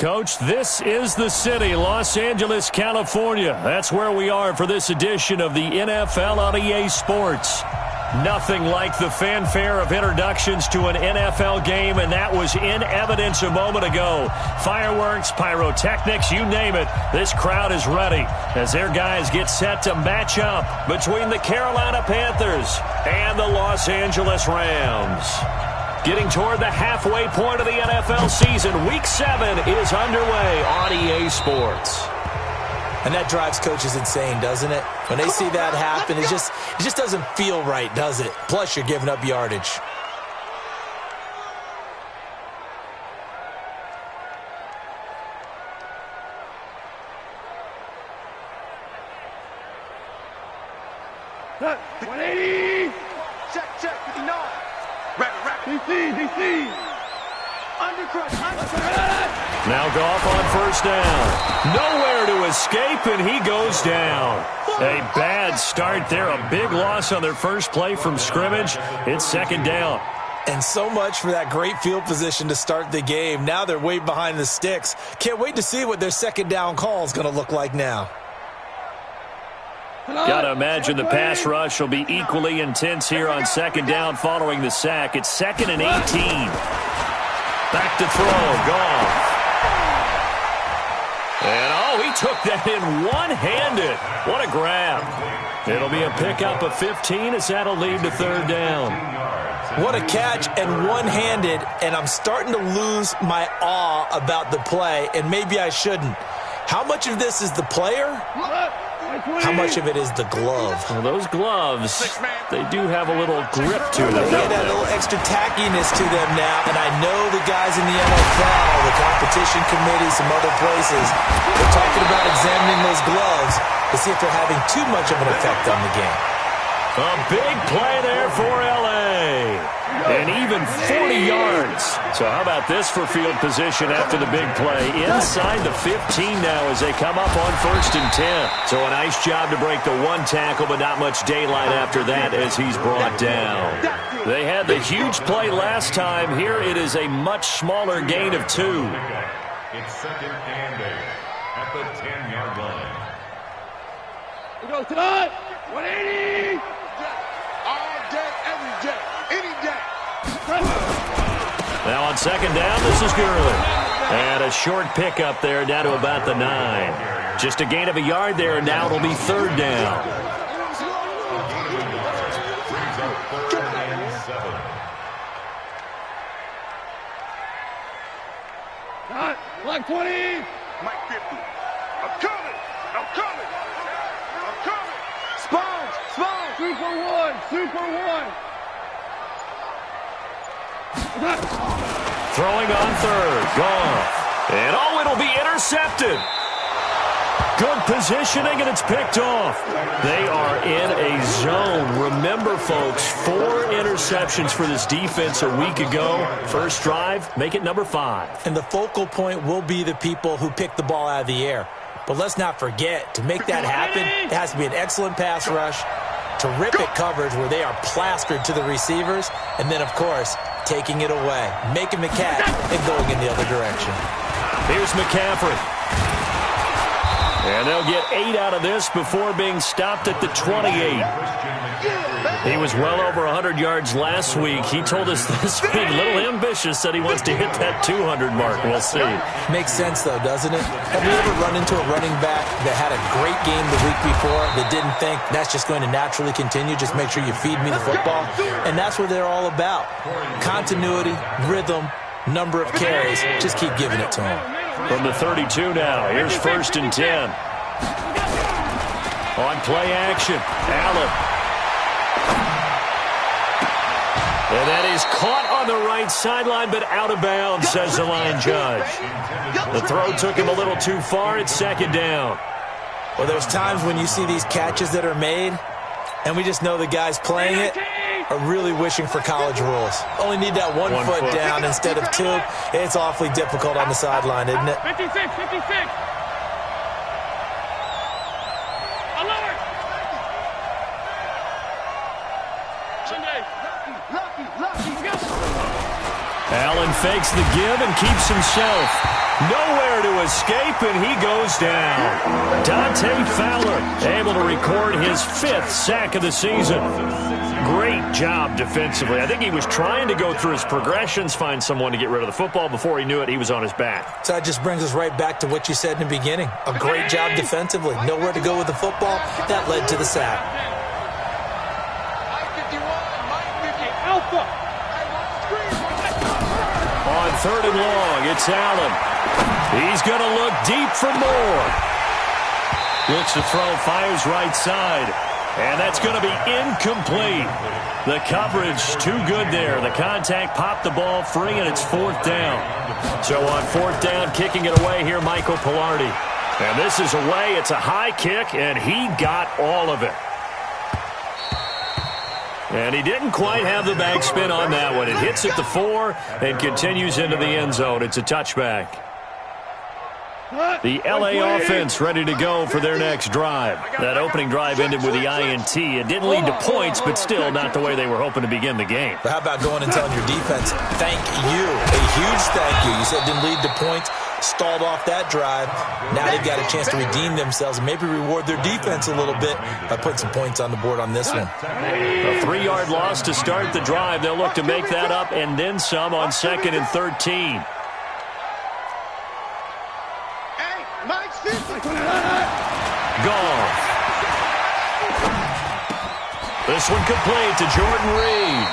Coach. This is the city, Los Angeles, California. That's where we are for this edition of the NFL on EA Sports. Nothing like the fanfare of introductions to an NFL game, and that was in evidence a moment ago. Fireworks, pyrotechnics, you name it. This crowd is ready as their guys get set to match up between the Carolina Panthers and the Los Angeles Rams. Getting toward the halfway point of the NFL season, Week 7 is underway on EA Sports. And that drives coaches insane, doesn't it? When they see that happen, it just doesn't feel right, does it? Plus, you're giving up yardage. Cut. 180. Check, 59. Rapid. DC. Undercrush. Now Goff on first down. Nowhere to escape, and he goes down. A bad start there. A big loss on their first play from scrimmage. It's second down. And so much for that great field position to start the game. Now they're way behind the sticks. Can't wait to see what their second down call is going to look like now. Got to imagine the pass rush will be equally intense here on second down following the sack. It's 2nd and 18. Back to throw. Goff. And, he took that in one-handed. What a grab. It'll be a pickup of 15 as that'll lead to third down. What a catch and one-handed, and I'm starting to lose my awe about the play, and maybe I shouldn't. How much of this is the player? How much of it is the glove? Well, those gloves, they do have a little grip to them. They got a little extra tackiness to them now, and I know the guys in the NFL, the competition committee, some other places, they're talking about examining those gloves to see if they're having too much of an effect on the game. A big play there for L.A. And even 40 yards. So how about this for field position after the big play? Inside the 15 now as they come up on 1st and 10. So a nice job to break the one tackle, but not much daylight after that as he's brought down. They had the huge play last time. Here it is a much smaller gain of 2. It's 2nd and 8 at the 10-yard line. We go to the 180. All day, every day, any day. Now on second down, this is Gurley. And a short pickup there down to about the 9. Just a gain of a yard there, and now it'll be third down. Block 20. Mike 50. I'm coming. Sponge. Super one. Throwing on third. Goff. And it'll be intercepted. Good positioning, and it's picked off. They are in a zone. Remember, folks, 4 interceptions for this defense a week ago. First drive, make it number 5. And the focal point will be the people who pick the ball out of the air. But let's not forget, to make that happen, it has to be an excellent pass rush, terrific coverage where they are plastered to the receivers, and then, of course, taking it away, making the catch, and going in the other direction. Here's McCaffrey. And they'll get 8 out of this before being stopped at the 28. He was well over 100 yards last week. He told us this week, a little ambitious, that he wants to hit that 200 mark. We'll see. Makes sense, though, doesn't it? Have you ever run into a running back that had a great game the week before that didn't think that's just going to naturally continue? Just make sure you feed me the football. And that's what they're all about. Continuity, rhythm, number of carries. Just keep giving it to him. From the 32 now, here's 1st and 10. On play action, Allen. And that is caught on the right sideline, but out of bounds, says the line judge. The throw took him a little too far. It's second down. Well, there's times when you see these catches that are made, and we just know the guys playing it are really wishing for college rules. Only need that one foot down instead of 2. It's awfully difficult on the sideline, isn't it? 56. Allen fakes the give and keeps himself. Nowhere to escape, and he goes down. Dante Fowler able to record his 5th sack of the season. Great job defensively. I think he was trying to go through his progressions, find someone to get rid of the football. Before he knew it, he was on his back. So that just brings us right back to what you said in the beginning. A great job defensively. Nowhere to go with the football. That led to the sack. On 3rd and long, it's Allen. He's going to look deep for more. Looks to throw, fires right side. And that's going to be incomplete. The coverage too good there. The contact popped the ball free, and it's 4th down. So on 4th down, kicking it away here, Michael Pilardi. And this is away. It's a high kick, and he got all of it. And he didn't quite have the backspin on that one. It hits at the 4 and continues into the end zone. It's a touchback. The L.A. offense ready to go for their next drive. That opening drive ended with the INT. It didn't lead to points, but still not the way they were hoping to begin the game. But how about going and telling your defense, thank you, a huge thank you. You said it didn't lead to points, stalled off that drive. Now they've got a chance to redeem themselves and maybe reward their defense a little bit by putting some points on the board on this one. A 3-yard loss to start the drive. They'll look to make that up and then some on 2nd and 13. Goff. This one complete to Jordan Reed.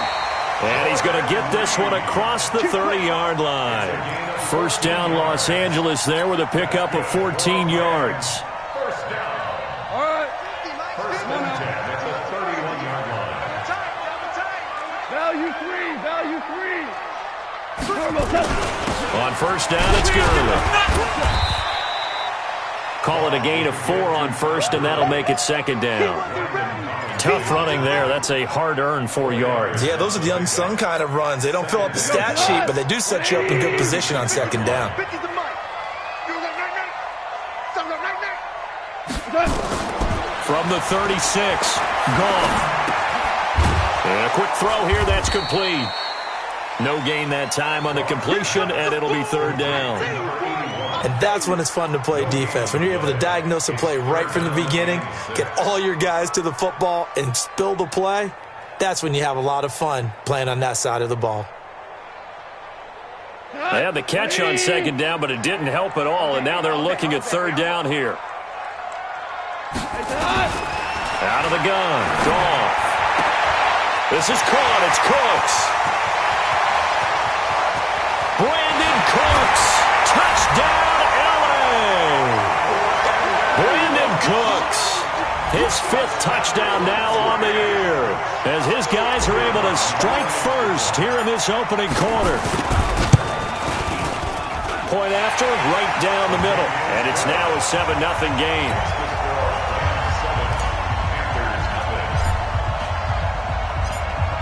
And he's going to get this one across the 30-yard line. 1st down, Los Angeles there with a pickup of 14 yards. First down. All right. First and 10 at the 31-yard line. Value 3. On 1st down, it's Gurley. Call it a gain of 4 on 1st, and that'll make it 2nd down. Tough running there. That's a hard-earned 4 yards. Yeah, those are the unsung kind of runs. They don't fill up the stat sheet, but they do set you up in good position on 2nd down. From the 36, Goff. And a quick throw here. That's complete. No gain that time on the completion, and it'll be 3rd down. And that's when it's fun to play defense. When you're able to diagnose a play right from the beginning, get all your guys to the football, and spill the play, that's when you have a lot of fun playing on that side of the ball. They had the catch on 2nd down, but it didn't help at all, and now they're looking at 3rd down here. Out of the gun. Goff. This is caught. It's Cooks. Brandon Cooks. Touchdown, L.A. Brandon Cooks. His 5th touchdown now on the year as his guys are able to strike first here in this opening quarter. Point after, right down the middle. And it's now a 7-0 game.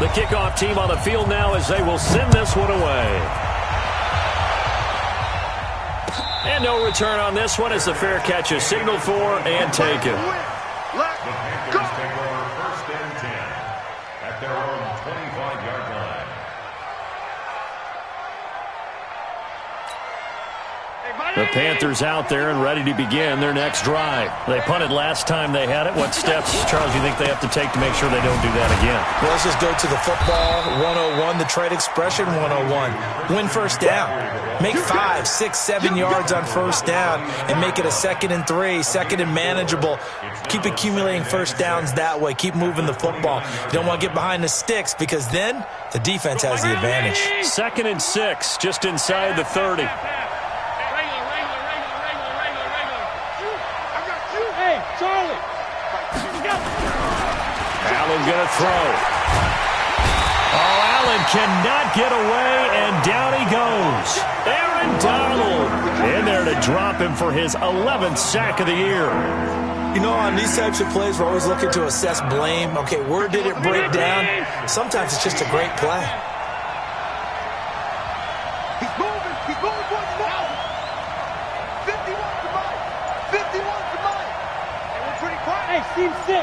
The kickoff team on the field now as they will send this one away. And no return on this one as the fair catch is signaled for and taken. The Panthers take over 1st and 10 at their own 25-yard line. The Panthers out there and ready to begin their next drive. They punted last time they had it. What steps, Charles, do you think they have to take to make sure they don't do that again? Well, let's just go to the football 101, the trade expression 101. Win 1st down. Make 5, 6, 7 yards on 1st down and make it a 2nd and 3, 2nd and manageable. Keep accumulating 1st downs that way. Keep moving the football. You don't want to get behind the sticks because then the defense has the advantage. 2nd and 6, just inside the 30. Charlie. Allen gonna throw. Oh, Allen cannot get away, and down he goes. Aaron Donald in there to drop him for his 11th sack of the year. You know, on these types of plays, we're always looking to assess blame. Okay, where did it break down? Sometimes it's just a great play. He's moving towards the ball. 51 to mine. 51 to mine. And we're pretty quiet. Hey, team 6.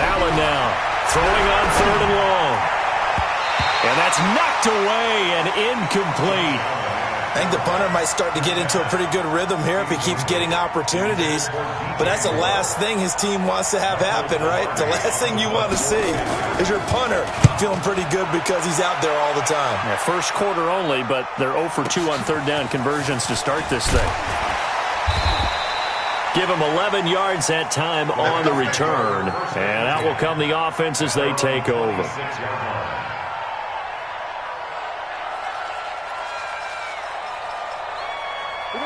Allen now throwing on 3rd and long. And that's knocked away and incomplete. I think the punter might start to get into a pretty good rhythm here if he keeps getting opportunities. But that's the last thing his team wants to have happen, right? The last thing you want to see is your punter feeling pretty good because he's out there all the time. Yeah, first quarter only, but they're 0 for 2 on third down conversions to start this thing. Give them 11 yards that time on the return. And out will come the offense as they take over.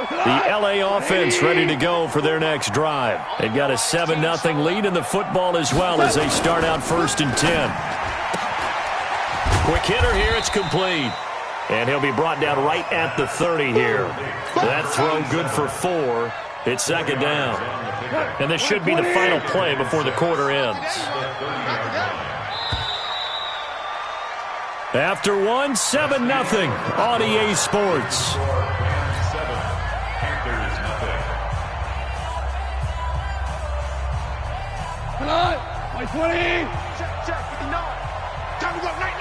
The L.A. offense ready to go for their next drive. They've got a 7-0 lead in the football as well as they start out 1st and 10. Quick hitter here. It's complete. And he'll be brought down right at the 30 here. That throw good for 4. It's 2nd down. And this should be the final play before the quarter ends. After 1, 7-0 on EA Sports. Come on, 20. Check, 59. Time to go, night.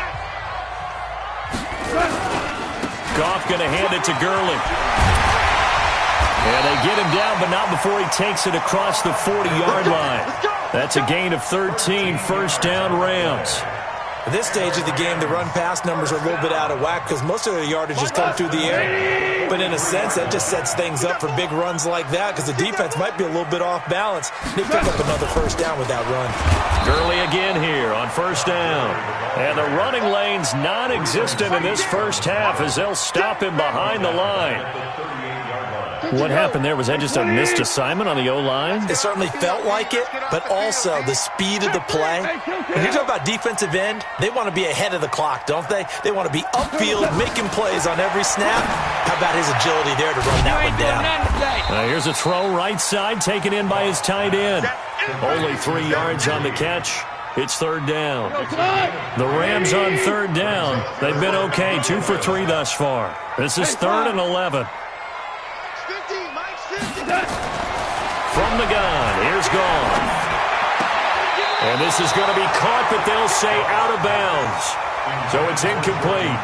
Goff going to hand it to Gurley. And they get him down, but not before he takes it across the 40-yard line. That's a gain of 13, 1st down Rams. At this stage of the game, the run-pass numbers are a little bit out of whack because most of their yardage has come through the air. But in a sense, that just sets things up for big runs like that because the defense might be a little bit off balance. They pick up another 1st down with that run. Gurley again here on 1st down. And the running lane's non-existent in this first half as they'll stop him behind the line. What happened there? Was that just a missed assignment on the O-line? It certainly felt like it, but also the speed of the play. When you talk about defensive end, they want to be ahead of the clock, don't they? They want to be upfield, making plays on every snap. How about his agility there to run that one down? Here's a throw right side, taken in by his tight end. Only 3 yards on the catch. It's 3rd down. The Rams on 3rd down. They've been okay, 2 for 3 thus far. This is 3rd and 11. From the gun, here's Goff. And this is going to be caught, but they'll say out of bounds. So it's incomplete.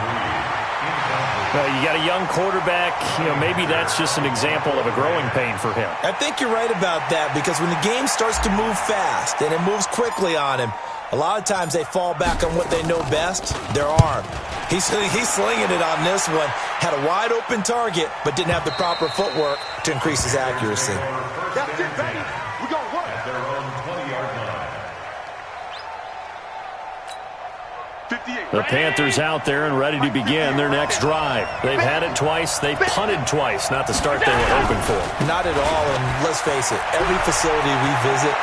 You got a young quarterback. Maybe that's just an example of a growing pain for him. I think you're right about that because when the game starts to move fast and it moves quickly on him, a lot of times they fall back on what they know best, their arm. He's slinging it on this one. Had a wide open target, but didn't have the proper footwork to increase his accuracy. That's it, baby. We're going to work. At their own 20-yard line. The Panthers out there and ready to begin their next drive. They've had it twice. They've punted twice. Not the start they were hoping for. Not at all, and let's face it, every facility we visit,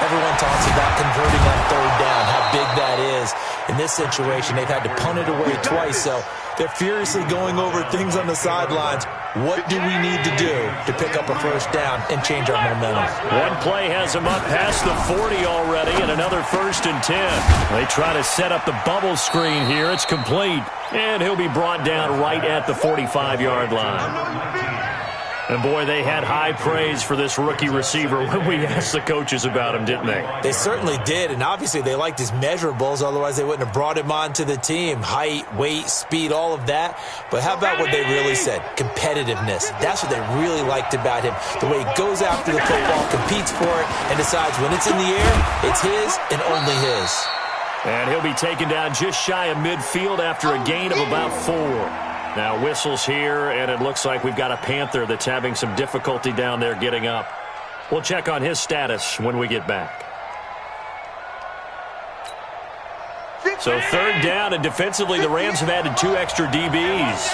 everyone talks about converting on 3rd down, how big that is. In this situation, they've had to punt it away twice, so they're furiously going over things on the sidelines. What do we need to do to pick up a 1st down and change our momentum? One play has him up past the 40 already, and another 1st and 10. They try to set up the bubble screen here. It's complete, and he'll be brought down right at the 45-yard line. And, boy, they had high praise for this rookie receiver when we asked the coaches about him, didn't they? They certainly did, and obviously they liked his measurables. Otherwise, they wouldn't have brought him onto the team. Height, weight, speed, all of that. But how about what they really said? Competitiveness. That's what they really liked about him. The way he goes after the football, competes for it, and decides when it's in the air, it's his and only his. And he'll be taken down just shy of midfield after a gain of about 4. Now whistles here, and it looks like we've got a Panther that's having some difficulty down there getting up. We'll check on his status when we get back. So 3rd down, and defensively the Rams have added 2 extra DBs.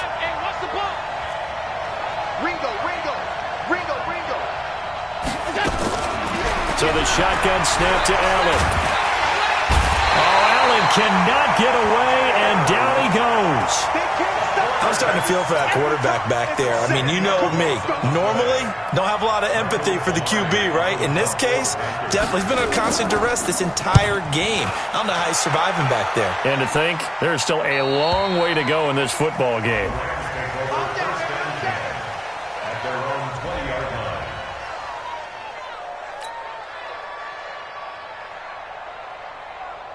So the shotgun snap to Allen. Allen cannot get away, and down he goes. I'm starting to feel for that quarterback back there. I mean, you know me. Normally, don't have a lot of empathy for the QB, right? In this case, definitely. He's been on constant duress this entire game. I don't know how he's surviving back there. And to think, there's still a long way to go in this football game. At their own 20-yard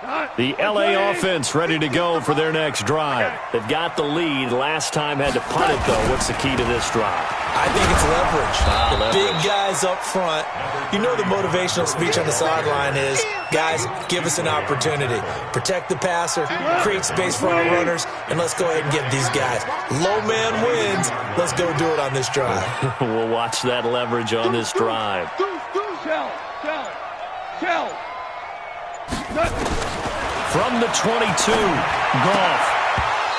line. The LA offense ready to go for their next drive. They've got the lead. Last time had to punt it, though. What's the key to this drive? I think it's leverage. The leverage. Big guys up front. You know the motivational speech on the sideline is, guys, give us an opportunity. Protect the passer, create space for our runners, and let's go ahead and get these guys. Low man wins. Let's go do it on this drive. We'll watch that leverage on this drive. From the 22, Goff.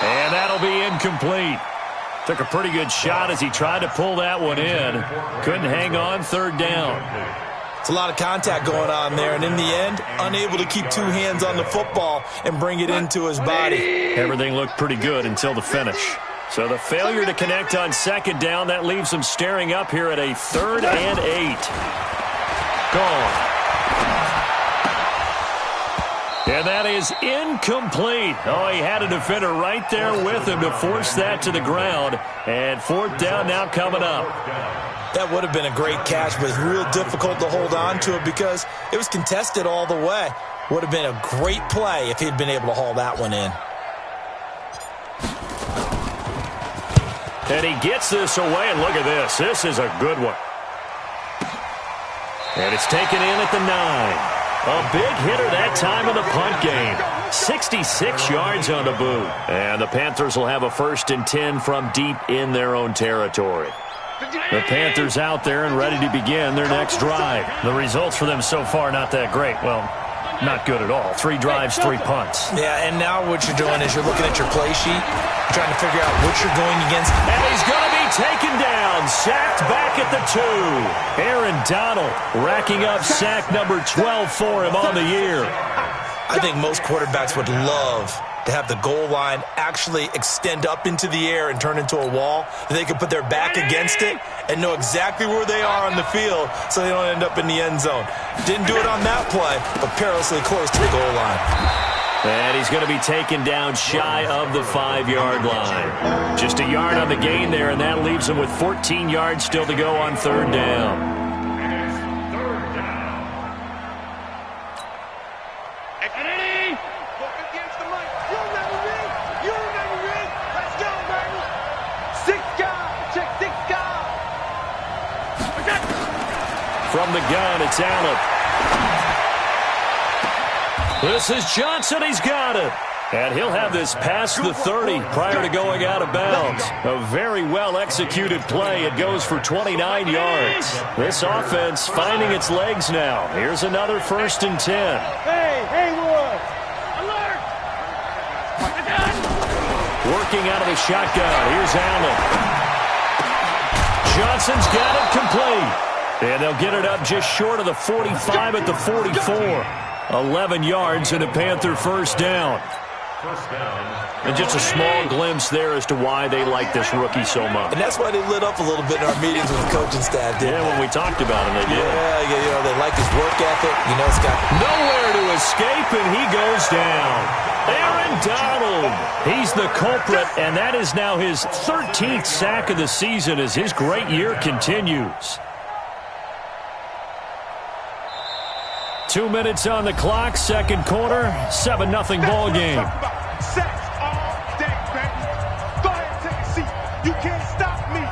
And that'll be incomplete. Took a pretty good shot as he tried to pull that one in. Couldn't hang on, third down. It's a lot of contact going on there, and in the end, unable to keep two hands on the football and bring it into his body. Everything looked pretty good until the finish. So the failure to connect on second down, that leaves him staring up here at a 3rd and 8. Gone. And that is incomplete. Oh, he had a defender right there with him to force that to the ground. And 4th down now coming up. That would have been a great catch, but it's real difficult to hold on to it because it was contested all the way. Would have been a great play if he'd been able to haul that one in. And he gets this away, and look at this. This is a good one. And it's taken in at the 9. A big hitter that time in the punt game. 66 yards on the boot. And the Panthers will have a 1st and 10 from deep in their own territory. The Panthers out there and ready to begin their next drive. The results for them so far not that great. Well, not good at all. 3 drives, 3 punts. Yeah, and now what you're doing is you're looking at your play sheet, trying to figure out what you're going against. And he's going to be taken down, sacked back at the 2. Aaron Donald racking up sack number 12 for him on the year. I think most quarterbacks would love to have the goal line actually extend up into the air and turn into a wall. They can put their back against it and know exactly where they are on the field so they don't end up in the end zone. Didn't do it on that play, but perilously close to the goal line. And he's going to be taken down shy of the 5-yard line. Just a yard on the gain there, and that leaves him with 14 yards still to go on 3rd down. From the gun, it's Allen. This is Johnson. He's got it. And he'll have this past the 30 prior to going out of bounds. A very well-executed play. It goes for 29 yards. This offense finding its legs now. Here's another 1st and 10. Hey, Haywood! Alert! Working out of the shotgun. Here's Allen. Johnson's got it complete. And they'll get it up just short of the 45 at the 44. 11 yards and a Panther 1st down. And just a small glimpse there as to why they like this rookie so much. And that's why they lit up a little bit in our meetings with the coaching staff. Yeah, when we talked about him, they did. Yeah, they like his work ethic. You know, it's got nowhere to escape, and he goes down. Aaron Donald, he's the culprit, and that is now his 13th sack of the season as his great year continues. 2 minutes on the clock, 2nd quarter, 7-0 ball game. Sacks all day, baby. Go ahead and take a seat. You can't stop me.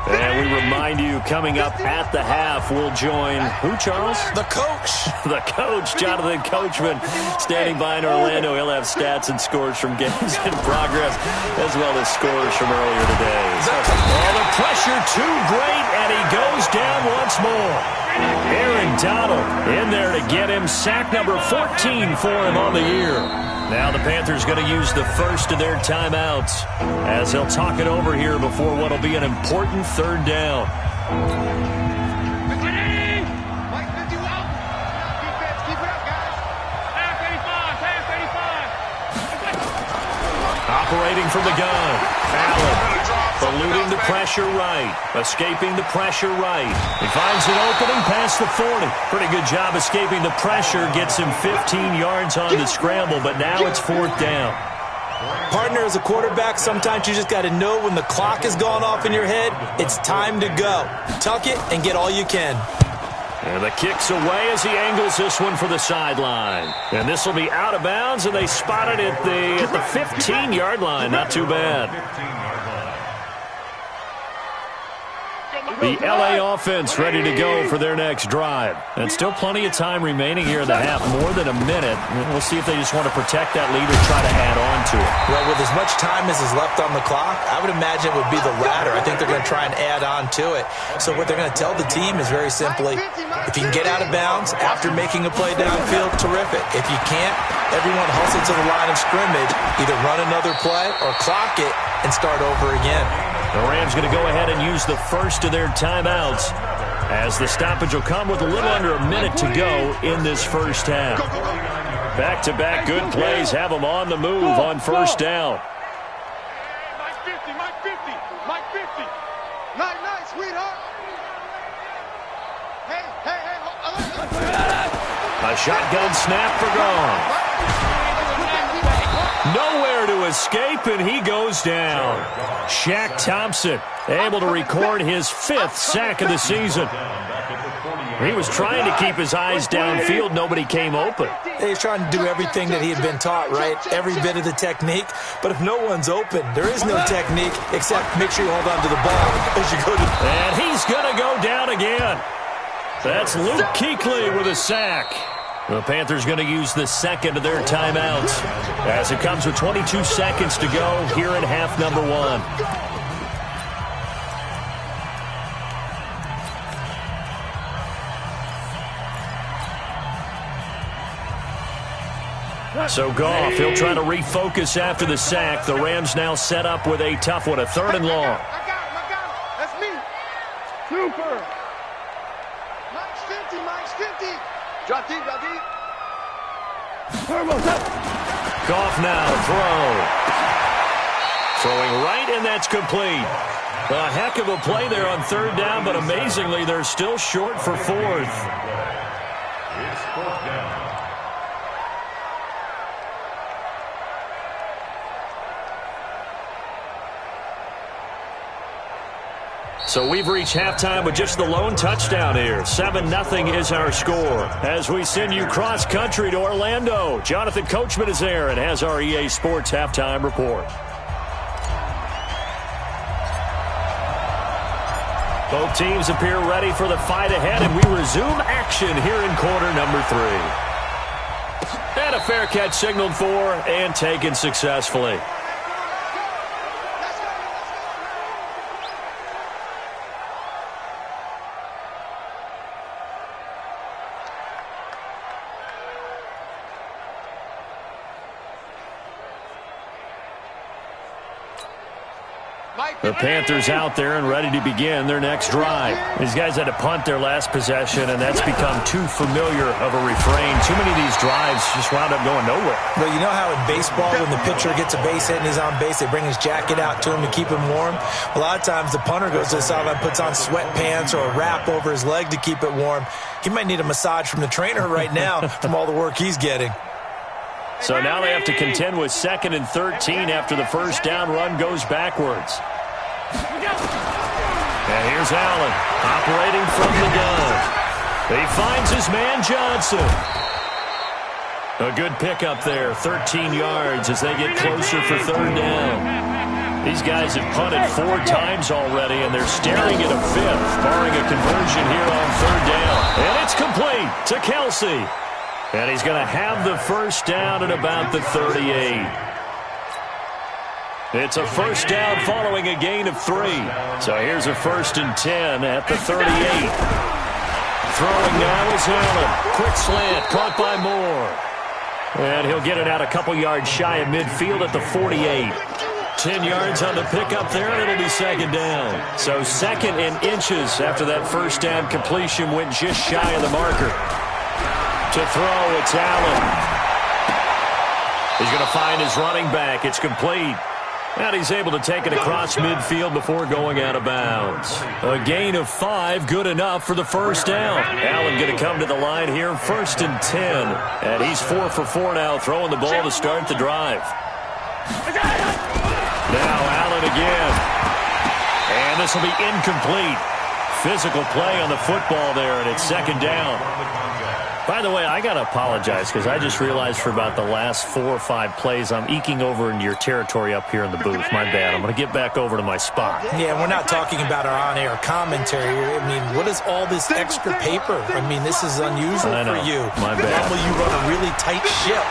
And we remind you, coming up at the half, we'll join who, Charles? the coach. The coach, Jonathan Coachman, standing by in Orlando. He'll have stats and scores from games in progress, as well as scores from earlier today. Oh, the pressure too great, and he goes down once more. Aaron Donald in there to get him. Sack number 14 for him on the year. Now the Panthers going to use the first of their timeouts as they'll talk it over here before what will be an important 3rd down. Operating from the gun, Allen. Eluding the pressure right. Escaping the pressure right. He finds an opening past the 40. Pretty good job escaping the pressure. Gets him 15 yards on the scramble, but now it's 4th down. Partner, as a quarterback, sometimes you just got to know when the clock has gone off in your head, it's time to go. Tuck it and get all you can. And the kick's away as he angles this one for the sideline. And this will be out of bounds, and they spotted it at the 15-yard line. Not too bad. The L.A. offense ready to go for their next drive. And still plenty of time remaining here in the half, more than a minute. We'll see if they just want to protect that lead or try to add on to it. Well, with as much time as is left on the clock, I would imagine it would be the latter. I think they're going to try and add on to it. So what they're going to tell the team is very simply, if you can get out of bounds after making a play downfield, terrific. If you can't, everyone hustle to the line of scrimmage, either run another play or clock it and start over again. The Rams going to go ahead and use the first of their timeouts as the stoppage will come with a little under a minute to go in this first half. Back-to-back good plays have them on the move on first down. Mike 50, Mike 50, Mike 50. Nice, sweetheart. Hey. A shotgun snap for gone. Nowhere to escape, and he goes down. Shaq Thompson able to record his 5th sack of the season. He was trying to keep his eyes downfield. Nobody came open. He's trying to do everything that he had been taught, right? Every bit of the technique. But if no one's open, there is no technique except make sure you hold on to the ball as you go to... And he's going to go down again. That's Luke Kuechly with a sack. The Panthers going to use the second of their timeouts as it comes with 22 seconds to go here in half number 1. So Goff, he'll try to refocus after the sack. The Rams now set up with a tough one, a 3rd and long. I got him. That's me. Super. Mike's 50. Drop deep. Goff now throwing right, and that's complete. A heck of a play there on 3rd down, but amazingly, they're still short for 4th. It's 4th down. So we've reached halftime with just the lone touchdown here. 7-0 is our score. As we send you cross-country to Orlando, Jonathan Coachman is there and has our EA Sports halftime report. Both teams appear ready for the fight ahead, and we resume action here in quarter number 3. And a fair catch signaled for and taken successfully. The Panthers out there and ready to begin their next drive. These guys had to punt their last possession, and that's become too familiar of a refrain. Too many of these drives just wound up going nowhere. But you know how in baseball, when the pitcher gets a base hit and he's on base, they bring his jacket out to him to keep him warm? A lot of times the punter goes to the sideline, puts on sweatpants or a wrap over his leg to keep it warm. He might need a massage from the trainer right now from all the work he's getting. So now they have to contend with 2nd and 13 after the first down run goes backwards. And here's Allen operating from the gun. He finds his man Johnson. A good pickup there, 13 yards as they get closer for 3rd down. These guys have punted 4 times already, and they're staring at a 5th, barring a conversion here on 3rd down. And it's complete to Kelsey. And he's going to have the first down at about the 38. It's a first down following a gain of 3. So here's a 1st and 10 at the 38. Throwing now is Allen. Quick slant caught by Moore. And he'll get it out a couple yards shy of midfield at the 48. 10 yards on the pickup there, and it'll be 2nd down. So 2nd and inches after that first down completion went just shy of the marker. To throw, it's Allen. He's going to find his running back. It's complete. And he's able to take it across midfield before going out of bounds. A gain of 5, good enough for the first down. Allen going to come to the line here, 1st and 10. And he's 4 for 4 now, throwing the ball to start the drive. Now Allen again. And this will be incomplete. Physical play on the football there, and it's second down. By the way, I got to apologize because I just realized for about the last 4 or 5 plays, I'm eking over into your territory up here in the booth. My bad. I'm going to get back over to my spot. Yeah, we're not talking about our on-air commentary. I mean, what is all this extra paper? I mean, this is unusual for you. My bad. Normally you run a really tight ship.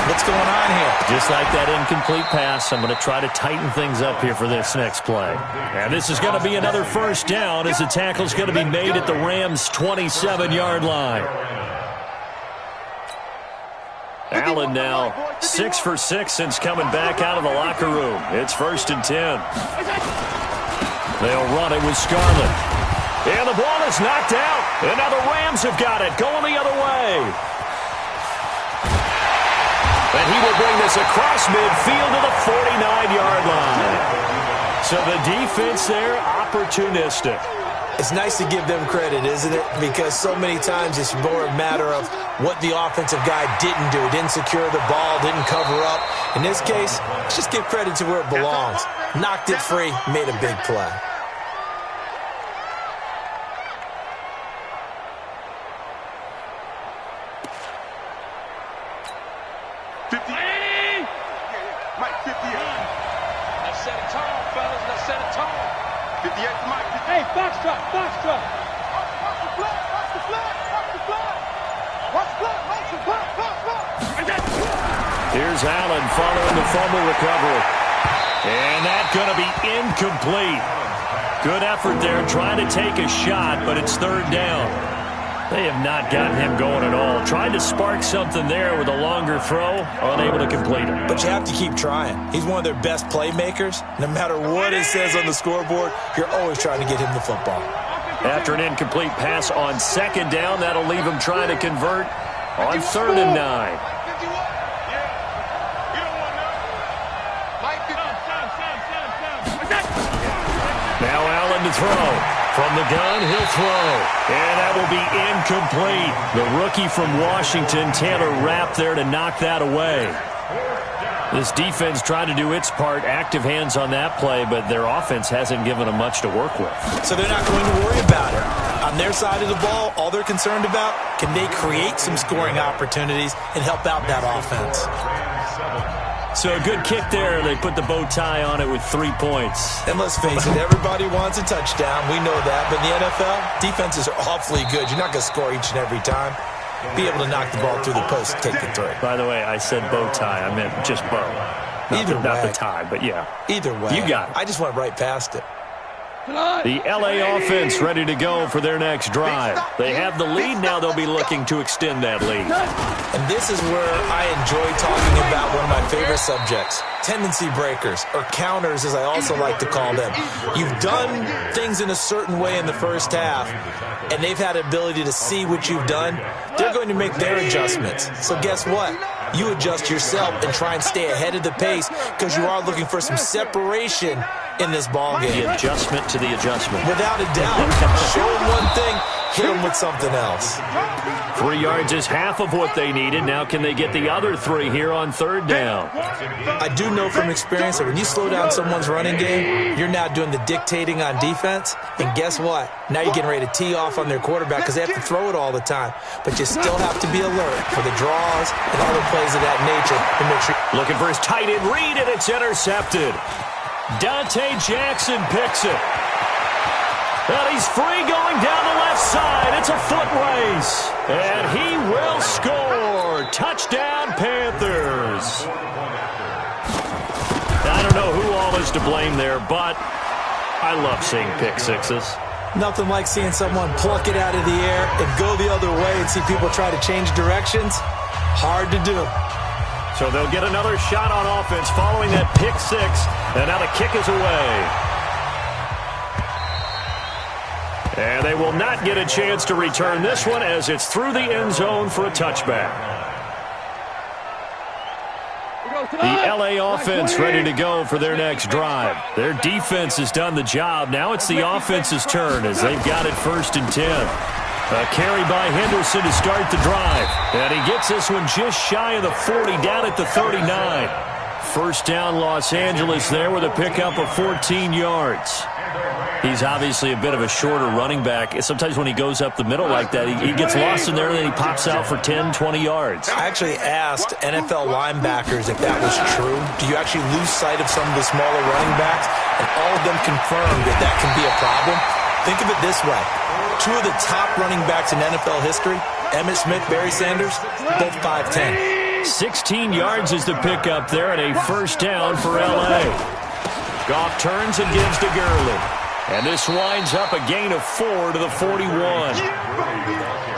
What's going on here? Just like that incomplete pass, I'm going to try to tighten things up here for this next play. And this is going to be another first down as the tackle's going to be made at the Rams' 27-yard line. Allen now 6 for 6 since coming back out of the locker room. It's 1st and 10. They'll run it with Scarlett. And the ball is knocked out. And now the Rams have got it, going the other way. And he will bring this across midfield to the 49-yard line. So the defense there, opportunistic. It's nice to give them credit, isn't it? Because so many times it's more a matter of what the offensive guy didn't do. Didn't secure the ball, didn't cover up. In this case, let's just give credit to where it belongs. Knocked it free, made a big play. Mike, 58. Now set it tall, fellas. Now set it tall. 58 to Mike. Hey, box truck, box truck. Watch the flag, watch the flag, watch the flag. Watch the flag, watch the flag, watch the flag. Here's Allen following the fumble recovery. And that's going to be incomplete. Good effort there, trying to take a shot, but it's 3rd down. They have not gotten him going at all. Tried to spark something there with a longer throw, unable to complete it. But you have to keep trying. He's one of their best playmakers. No matter what it says on the scoreboard, you're always trying to get him the football. After an incomplete pass on 2nd down, that'll leave him trying to convert on 3rd and 9. Now Allen to throw. From the gun, he'll throw. And that will be incomplete. The rookie from Washington, Taylor Rapp, there to knock that away. This defense tried to do its part, active hands on that play, but their offense hasn't given them much to work with. So they're not going to worry about it. On their side of the ball, all they're concerned about, can they create some scoring opportunities and help out that offense? So a good kick there. They put the bow tie on it with 3 points. And let's face it, everybody wants a touchdown. We know that. But in the NFL, defenses are awfully good. You're not going to score each and every time. Be able to knock the ball through the post and take the throw. By the way, I said bow tie. I meant just bow. Not the tie, but yeah. Either way. You got it. I just went right past it. The LA offense ready to go for their next drive. They have the lead now. They'll be looking to extend that lead. And this is where I enjoy talking about one of my favorite subjects, tendency breakers, or counters as I also like to call them. You've done things in a certain way in the first half, and they've had the ability to see what you've done. They're going to make their adjustments. So guess what? You adjust yourself and try and stay ahead of the pace because you are looking for some separation in this ball game. The adjustment to the adjustment. Without a doubt. Show them one thing, hit them with something else. 3 yards is half of what they needed. Now can they get the other 3 here on 3rd down? I do know from experience that when you slow down someone's running game, you're now doing the dictating on defense. And guess what? Now you're getting ready to tee off on their quarterback because they have to throw it all the time. But you still have to be alert for the draws and other plays of that nature to make sure. Looking for his tight end read, and it's intercepted. Dante Jackson picks it. And he's free going down the left side. It's a foot race. And he will score. Touchdown, Panthers. I don't know who all is to blame there, but I love seeing pick sixes. Nothing like seeing someone pluck it out of the air and go the other way and see people try to change directions. Hard to do. So they'll get another shot on offense following that pick six. And now the kick is away. And they will not get a chance to return this one as it's through the end zone for a touchback. The LA offense ready to go for their next drive. Their defense has done the job. Now it's the offense's turn as they've got it 1st and 10. A carry by Henderson to start the drive. And he gets this one just shy of the 40, down at the 39. First down, Los Angeles there with a pickup of 14 yards. He's obviously a bit of a shorter running back. Sometimes when he goes up the middle like that, he gets lost in there and then he pops out for 10, 20 yards. I actually asked NFL linebackers if that was true. Do you actually lose sight of some of the smaller running backs? And all of them confirmed that that can be a problem. Think of it this way. Two of the top running backs in NFL history, Emmitt Smith, Barry Sanders, both 5'10". 16 yards is the pickup there and a first down for L.A. Goff turns and gives to Gurley. And this winds up a gain of 4 to the 41.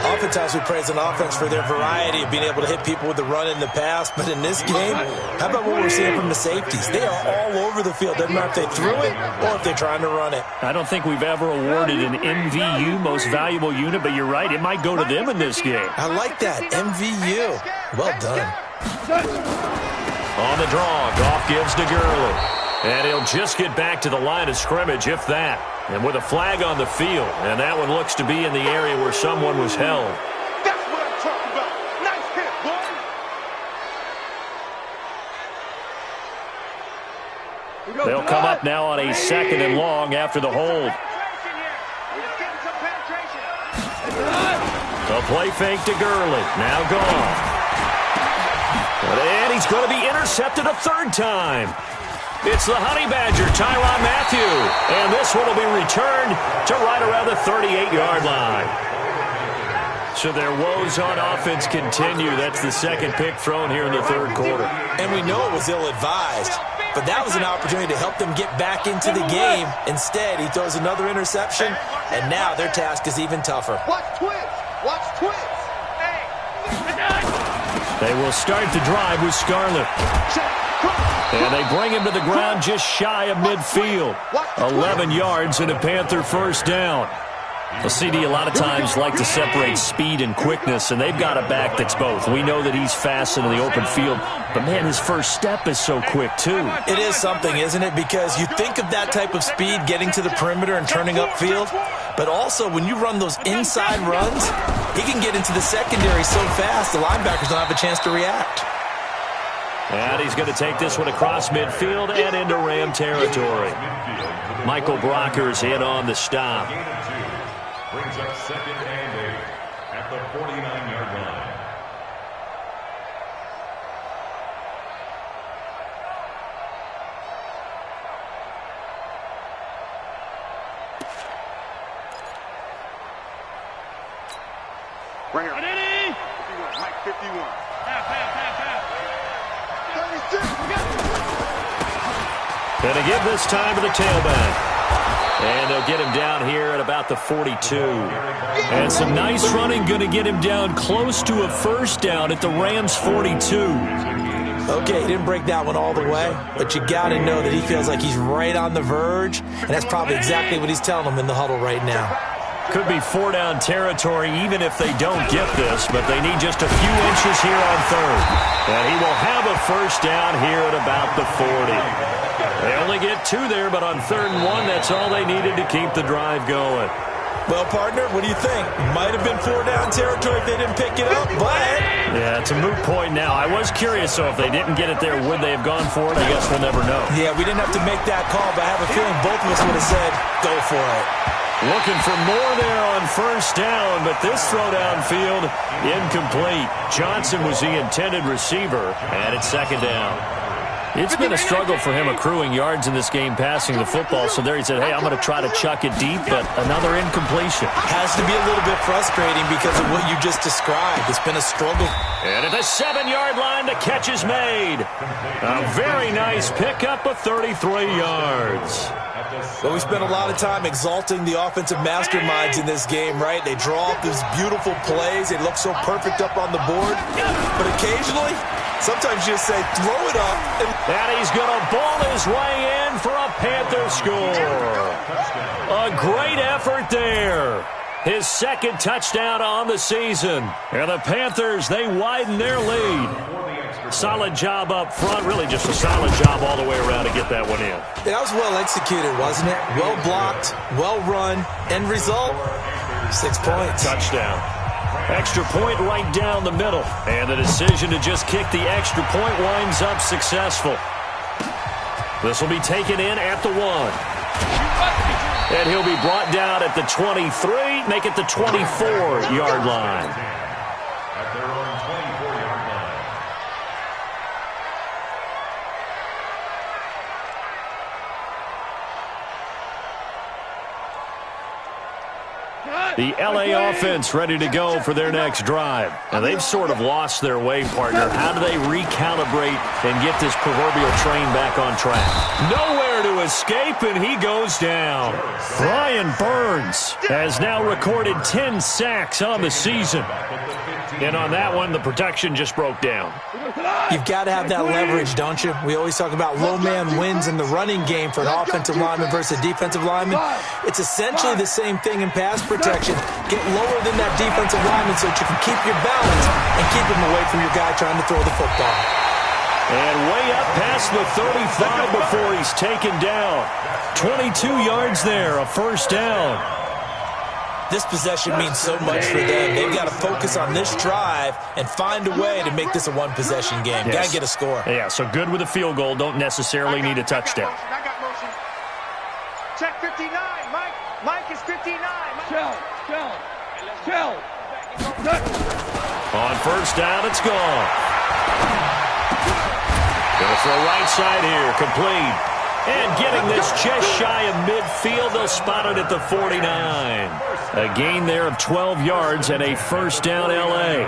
Oftentimes we praise an offense for their variety of being able to hit people with the run in the pass. But in this game, how about what we're seeing from the safeties? They are all over the field. Doesn't matter if they threw it or if they're trying to run it. I don't think we've ever awarded an MVU, most valuable unit, but you're right. It might go to them in this game. I like that. MVU. Well done. On the draw, Goff gives to Gurley. And he'll just get back to the line of scrimmage, if that. And with a flag on the field. And that one looks to be in the area where someone was held. That's what I'm talking about. Nice hit, boy. They'll come up now on a second and long after the hold. The play fake to Gurley. Now gone. And he's going to be intercepted a third time. It's the Honey Badger, Tyrann Mathieu. And this one will be returned to right around the 38-yard line. So their woes on offense continue. That's the second pick thrown here in the third quarter. And we know it was ill-advised, but that was an opportunity to help them get back into the game. Instead, he throws another interception, and now their task is even tougher. Watch twins. Watch twins. They will start the drive with Scarlett. And they bring him to the ground just shy of midfield. 11 yards and a Panther first down. Well, CD, a lot of times like to separate speed and quickness, and they've got a back that's both. We know that he's fast in the open field, but, man, his first step is so quick, too. It is something, isn't it? Because you think of that type of speed getting to the perimeter and turning upfield, but also when you run those inside runs, he can get into the secondary so fast the linebackers don't have a chance to react. And he's going to take this one across midfield and into Ram territory. Michael Brocker's in on the stop. Brings up second and 8 at the 49-yard line. Right here. 51. Mike 51. Going to give this time to the tailback. And they'll get him down here at about the 42. And some nice running going to get him down close to a first down at the Rams' 42. Okay, he didn't break that one all the way, but you got to know that he feels like he's right on the verge, and that's probably exactly what he's telling them in the huddle right now. Could be 4-down territory even if they don't get this, but they need just a few inches here on third. And he will have a first down here at about the 40. They only get 2 there, but on 3rd and 1, that's all they needed to keep the drive going. Well, partner, what do you think? Might have been 4-down territory if they didn't pick it up, but... Yeah, it's a moot point now. I was curious, so if they didn't get it there, would they have gone for it? I guess we'll never know. Yeah, we didn't have to make that call, but I have a feeling both of us would have said, go for it. Looking for more there on first down, but this throw downfield incomplete. Johnson was the intended receiver, and it's second down. It's been a struggle for him accruing yards in this game passing the football, so there he said, hey, I'm going to try to chuck it deep, but another incompletion. Has to be a little bit frustrating because of what you just described. It's been a struggle. And at the 7-yard line, the catch is made. A very nice pickup of 33 yards. Well, we spent a lot of time exalting the offensive masterminds in this game, right? They draw up these beautiful plays. They look so perfect up on the board. But occasionally, sometimes you just say, throw it up. And he's going to ball his way in for a Panther score. A great effort there. His second touchdown on the season. And the Panthers, they widen their lead. Solid job up front. Really just a solid job all the way around to get that one in. That was well executed, wasn't it? Well blocked, well run. End result, 6 points. Touchdown. Extra point right down the middle. And the decision to just kick the extra point winds up successful. This will be taken in at the 1. And he'll be brought down at the 23, make it the 24-yard line. At their own 24-yard line. The LA offense ready to go for their next drive. And they've sort of lost their way, partner. How do they recalibrate and get this proverbial train back on track? Nowhere to escape, and he goes down. Brian Burns has now recorded 10 sacks on the season. And on that one, the protection just broke down. You've got to have that leverage, don't you? We always talk about low man wins in the running game for an offensive lineman versus a defensive lineman. It's essentially the same thing in pass protection. Get lower than that defensive lineman so that you can keep your balance and keep him away from your guy trying to throw the football. And way up past the 35 before he's taken down. 22 yards there, a first down. This possession means so much for them. They've got to focus on this drive and find a way to make this a one-possession game. Yes. Got to get a score. Yeah, so good with a field goal. Don't necessarily need a touchdown. I got motion. Check 59, Mike. Mike is 59. Shell. On first down, it's gone. Gonna throw right side here, complete. And getting this just shy of midfield, they'll spot it at the 49. A gain there of 12 yards and a first down, LA.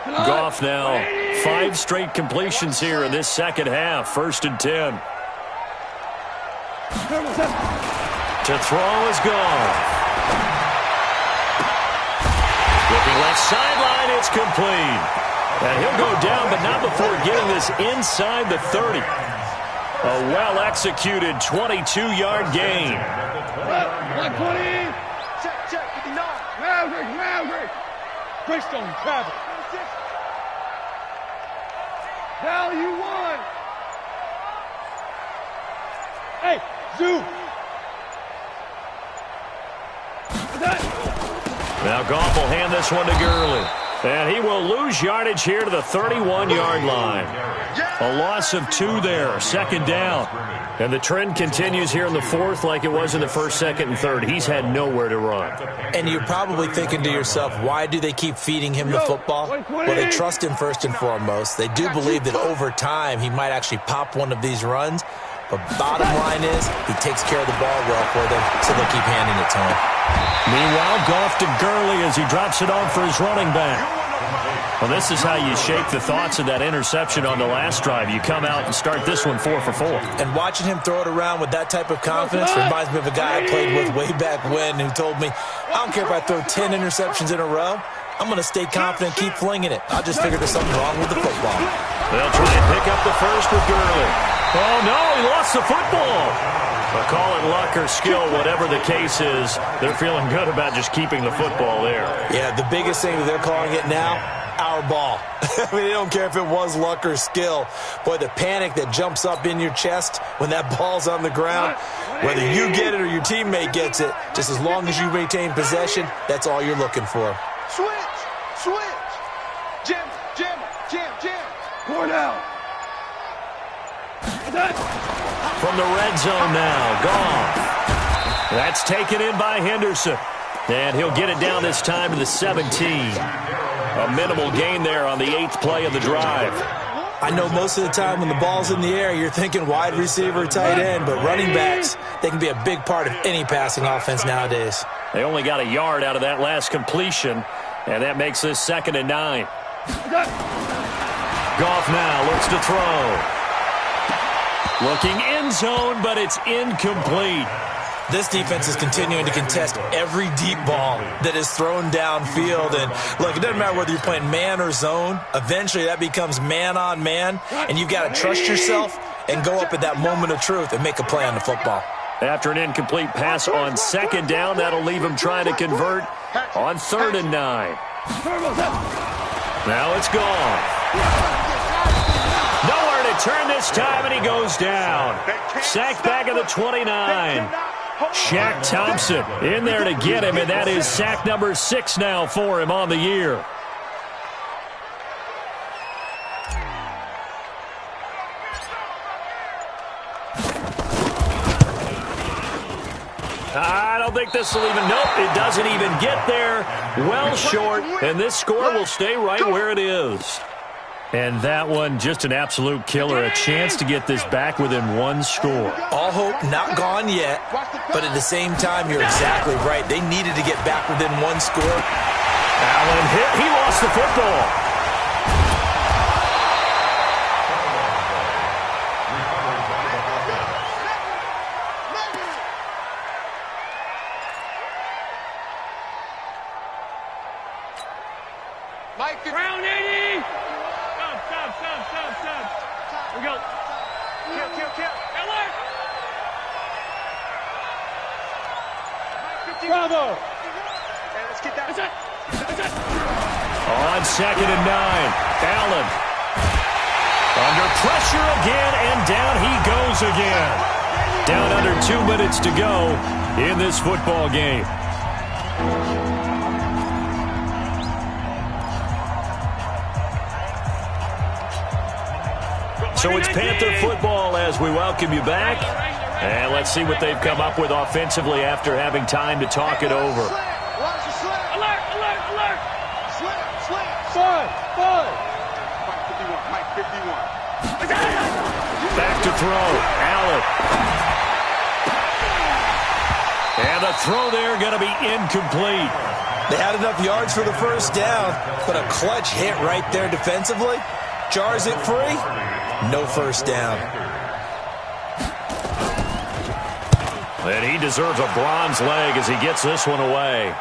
Goff now, 5 straight completions here in this second half. First and 10. To throw is gone. Looking left sideline, it's complete. And he'll go down, but not before getting this inside the 30. A well-executed 22-yard gain. Check, 59. Maverick. Greystone, travel. Value 1. Hey, Zoo. Now Goff will hand this one to Gurley. And he will lose yardage here to the 31-yard line. A loss of 2 there, second down. And the trend continues here in the fourth like it was in the first, second, and third. He's had nowhere to run. And you're probably thinking to yourself, why do they keep feeding him the football? Well, they trust him first and foremost. They do believe that over time he might actually pop one of these runs. But bottom line is he takes care of the ball well for them, so they'll keep handing it to him. Meanwhile, Goff to Gurley as he drops it off for his running back. Well, this is how you shake the thoughts of that interception on the last drive. You come out and start this one 4 for 4. And watching him throw it around with that type of confidence reminds me of a guy I played with way back when who told me, I don't care if I throw 10 interceptions in a row. I'm going to stay confident, keep flinging it. I just figured there's something wrong with the football. They'll try and pick up the first with Gurley. Oh, no, he lost the football. But call it luck or skill, whatever the case is, they're feeling good about just keeping the football there. Yeah, the biggest thing that they're calling it now, our ball. I mean, they don't care if it was luck or skill. Boy, the panic that jumps up in your chest when that ball's on the ground, whether you get it or your teammate gets it, just as long as you maintain possession, that's all you're looking for. Switch. Jam. Cordell. From the red zone now, Goff. That's taken in by Henderson. And he'll get it down this time to the 17. A minimal gain there on the 8th play of the drive. I know most of the time when the ball's in the air, you're thinking wide receiver, tight end, but running backs, they can be a big part of any passing offense nowadays. They only got a yard out of that last completion, and that makes this 2nd and 9. Goff now looks to throw. Looking end zone, but it's incomplete. This defense is continuing to contest every deep ball that is thrown downfield. And, look, it doesn't matter whether you're playing man or zone. Eventually, that becomes man-on-man, and you've got to trust yourself and go up at that moment of truth and make a play on the football. After an incomplete pass on 2nd down, that'll leave him trying to convert on 3rd and 9. Now it's gone. Nowhere to turn this time, and he goes down. Sacked back at the 29. Shaq Thompson in there to get him, and that is sack number 6 now for him on the year. I don't think this will even, nope, it doesn't even get there. Well short, and this score will stay right where it is. And that one, just an absolute killer. A chance to get this back within one score. All hope not gone yet, but at the same time, you're exactly right. They needed to get back within one score. Allen hit. He lost the football. Round 80! Stop. Here we go. Kill. Alert! Bravo! Okay, let's get that. That's it. On 2nd and 9, Allen. Under pressure again, and down he goes again. Down under 2 minutes to go in this football game. So it's Panther football as we welcome you back. And let's see what they've come up with offensively after having time to talk it over. Alert! Five. Mike 51. Back to throw. Allen. And the throw there going to be incomplete. They had enough yards for the first down, but a clutch hit right there defensively. Jars it free. No first down. And he deserves a bronze leg as he gets this one away.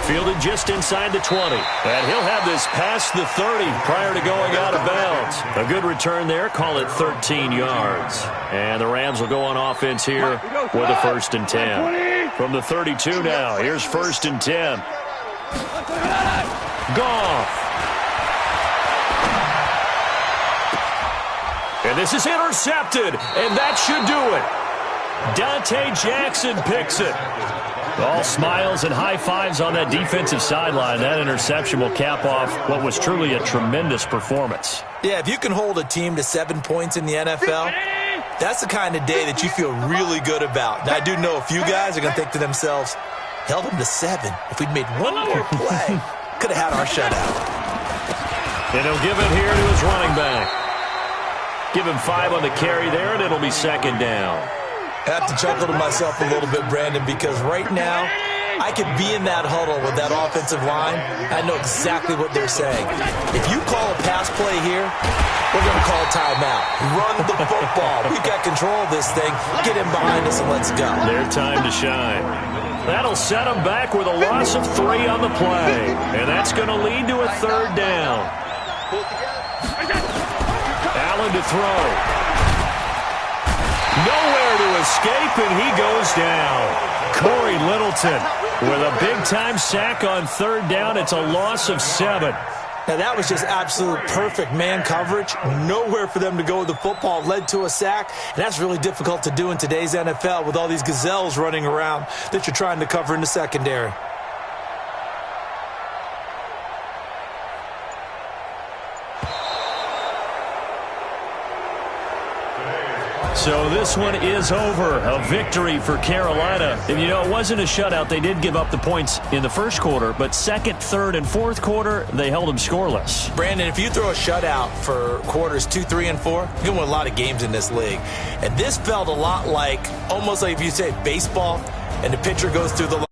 Fielded just inside the 20. And he'll have this past the 30 prior to going out of bounds. A good return there. Call it 13 yards. And the Rams will go on offense here with a 1st and 10. From the 32 now, here's 1st and 10. Goff. And this is intercepted, and that should do it. Dante Jackson picks it. All smiles and high fives on that defensive sideline. That interception will cap off what was truly a tremendous performance. Yeah, if you can hold a team to 7 points in the NFL, that's the kind of day that you feel really good about. Now, I do know a few guys are going to think to themselves, held them to 7. If we'd made one more play, could have had our shutout. And he'll give it here to his running back. Give him 5 on the carry there, and it'll be 2nd down. I have to chuckle to myself a little bit, Brandon, because right now, I could be in that huddle with that offensive line. I know exactly what they're saying. If you call a pass play here, we're going to call a timeout. Run the football. We've got control of this thing. Get him behind us and let's go. Their time to shine. That'll set them back with a loss of 3 on the play. And that's going to lead to a 3rd down. Allen to throw. Nowhere to escape, and he goes down. Corey Littleton with a big-time sack on 3rd down. It's a loss of 7. Now, that was just absolute perfect man coverage. Nowhere for them to go with the football. Led to a sack, and that's really difficult to do in today's NFL with all these gazelles running around that you're trying to cover in the secondary. So this one is over. A victory for Carolina. And, you know, it wasn't a shutout. They did give up the points in the first quarter, but 2nd, 3rd, and 4th quarter, they held them scoreless. Brandon, if you throw a shutout for quarters 2, 3, and 4, you can win a lot of games in this league. And this felt a lot like, almost like if you say baseball, and the pitcher goes through the